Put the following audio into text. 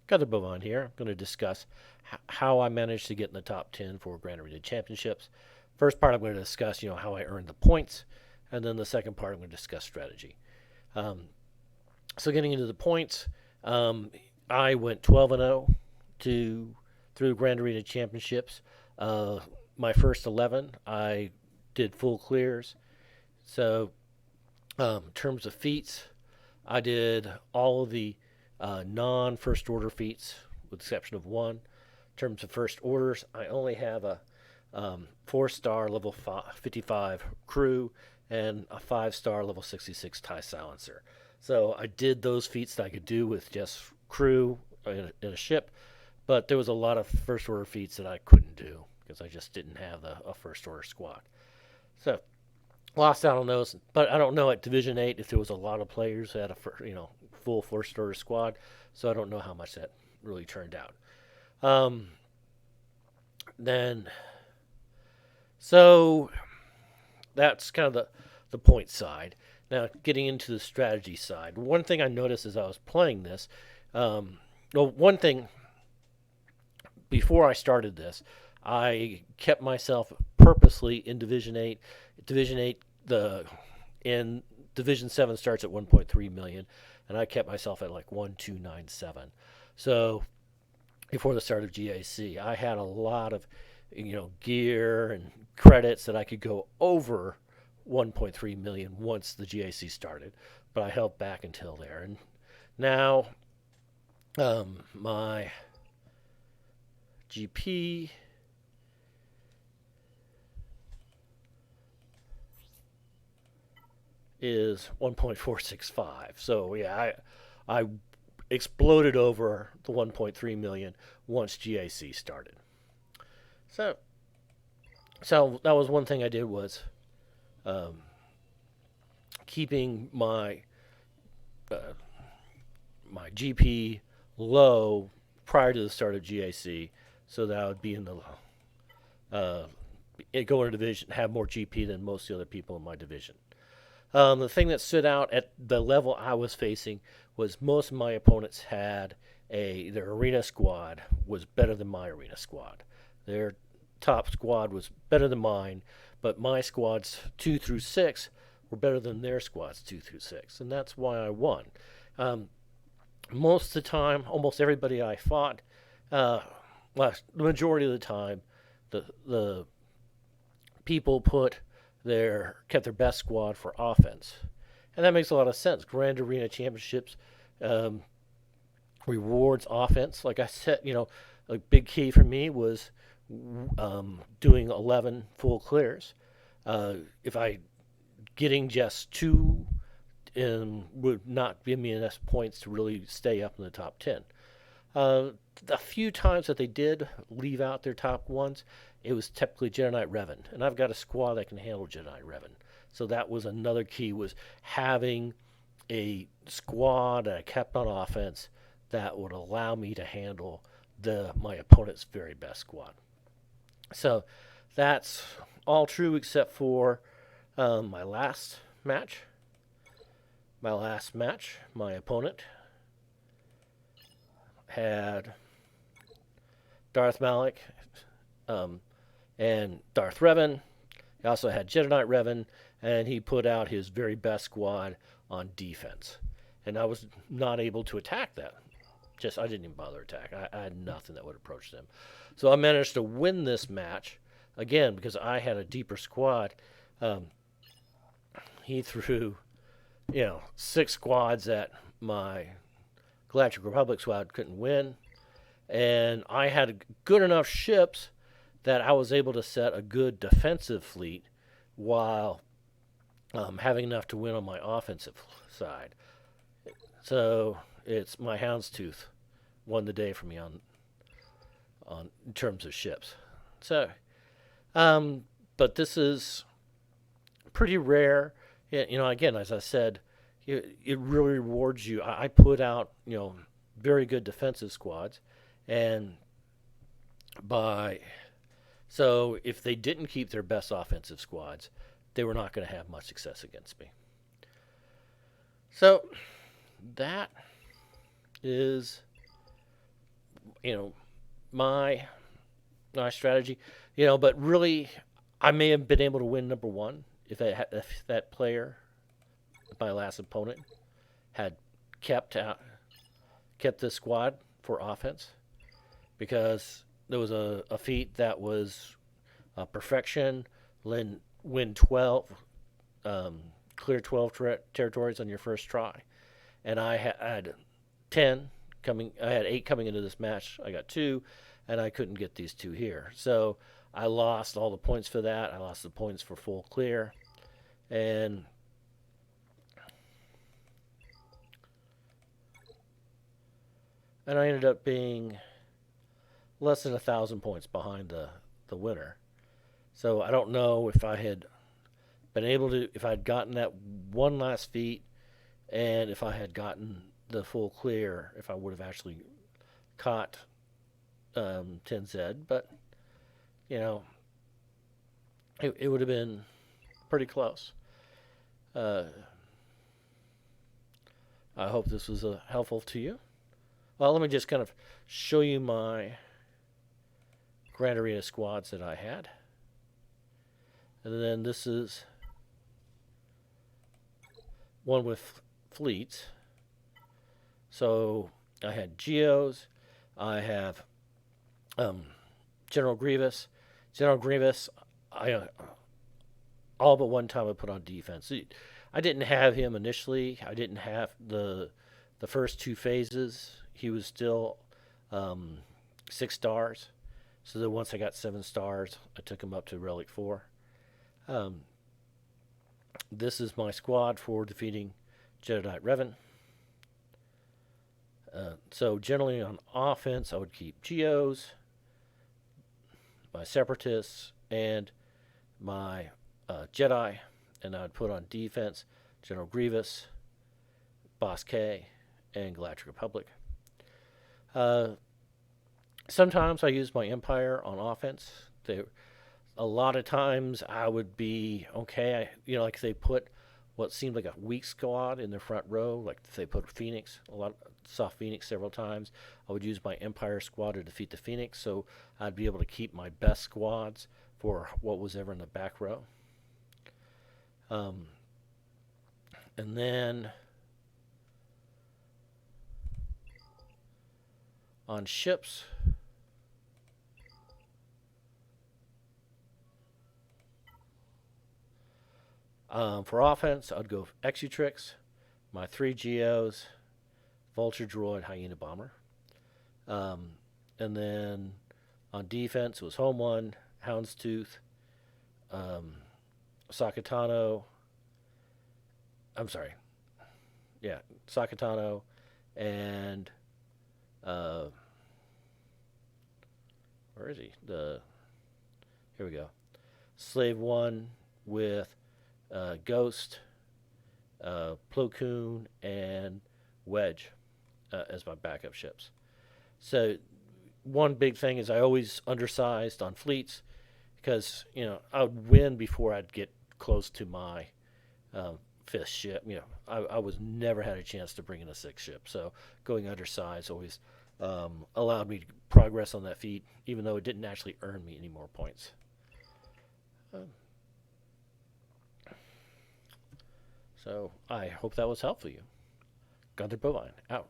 got the book on here. I'm going to discuss how I managed to get in the top 10 for Grand Arena Championships. First part, I'm going to discuss, how I earned the points, and then the second part, I'm going to discuss strategy. Um, so getting into the points, I went 12-0 to through Grand Arena Championships. My first 11, I did full clears. So, in terms of feats, I did all of the non first order feats, with the exception of one. In terms of first orders, I only have a 4-star level 55 crew and a 5-star level 66 tie silencer. So I did those feats that I could do with just crew in a ship, but there was a lot of first order feats that I couldn't do because I just didn't have a first order squad. So lost out on those, but I don't know at Division 8 if there was a lot of players that had full first order squad, so I don't know how much that really turned out. Um, then, so that's kind of the point side. Now, getting into the strategy side, one thing I noticed as I was playing this, one thing before I started this, I kept myself purposely in Division 8. Division 8, in Division 7 starts at 1.3 million, and I kept myself at like 1,297. So before the start of GAC, I had a lot of gear and credits that I could go over 1.3 million once the GAC started, but I held back until there. And now my GP is 1.465. So yeah, I exploded over the 1.3 million once GAC started. So that was one thing I did was um, keeping uh, my GP low prior to the start of GAC, so that I would be in the uh, go in a division, have more GP than most of the other people in my division. The thing that stood out at the level I was facing was most of my opponents had their arena squad was better than my arena squad. Their top squad was better than mine, but my squads 2 through 6 were better than their squads 2 through 6, and that's why I won. Um, Most of the time, almost everybody I fought, uh, well, the majority of the time, the people kept their best squad for offense, and that makes a lot of sense. Grand Arena Championships um, rewards offense. Like I said, a big key for me was doing 11 full clears. If I getting just two would not give me enough points to really stay up in the top 10. Uh, a few times that they did leave out their top ones, it was typically Jedi Knight Revan, and I've got a squad that can handle Jedi Knight Revan. So that was another key, was having a squad that I kept on offense that would allow me to handle my opponent's very best squad. So that's all true except for my last match. My last match, my opponent had Darth Malik um, and Darth Revan. He also had Jedi Knight Revan, and he put out his very best squad on defense. And I was not able to attack that. I didn't even bother attack. I had nothing that would approach them. So I managed to win this match again because I had a deeper squad. Um, he threw, 6 squads that my Galactic Republic squad couldn't win, and I had good enough ships that I was able to set a good defensive fleet while having enough to win on my offensive side. So it's my Houndstooth won the day for me on in terms of ships. So, but this is pretty rare. Again, as I said, it really rewards you. I put out very good defensive squads, and so if they didn't keep their best offensive squads, they were not going to have much success against me. So that is you know, my my strategy, but really, I may have been able to win number one if that player, my last opponent, had kept out kept this squad for offense because there was a feat that was perfection, win 12, um, clear 12 territories on your first try, and I had 10 coming. I had 8 coming into this match. I got 2, and I couldn't get these 2 here. So I lost all the points for that. I lost the points for full clear, and I ended up being less than 1,000 points behind the winner. So I don't know if I had been able to, if I'd gotten that one last feat, and if I had gotten the full clear, if I would have actually caught 10Z. But you know, it would have been pretty close. Uh, I hope this was helpful to you. Well, let me just kind of show you my Grand Arena squads that I had. And then this is one with fleets. So I had Geos. I have General Grievous. General Grievous, I all but one time I put on defense. I didn't have him initially. I didn't have the first 2 phases. He was still 6 stars. So then once I got 7 stars, I took him up to Relic 4. Um, this is my squad for defeating Jedi Revan. So generally on offense, I would keep Geos, my Separatists, and my Jedi, and I would put on defense General Grievous, Boss K, and Galactic Republic. Uh, Sometimes I use my Empire on offense. A lot of times I would be okay. Like if they put what seemed like a weak squad in the front row, like if they put Phoenix, saw Phoenix several times, I would use my Empire squad to defeat the Phoenix, so I'd be able to keep my best squads for what was ever in the back row. Um, and then on ships, for offense, I'd go Exutrix, my 3 Geos, Vulture Droid, Hyena Bomber. Um, and then on defense, it was Home One, Houndstooth, um, Sakatano. I'm sorry. Yeah, Sakatano, and uh, where is he? Here we go. Slave One with Ghost, Plo Koon, and Wedge as my backup ships. So one big thing is I always undersized on fleets because I would win before I'd get close to my um, 5th ship. I was never had a chance to bring in a 6th ship, so going undersized always allowed me to progress on that feat, even though it didn't actually earn me any more points. Um, so I hope that was helpful to you. Gunther Bovine out.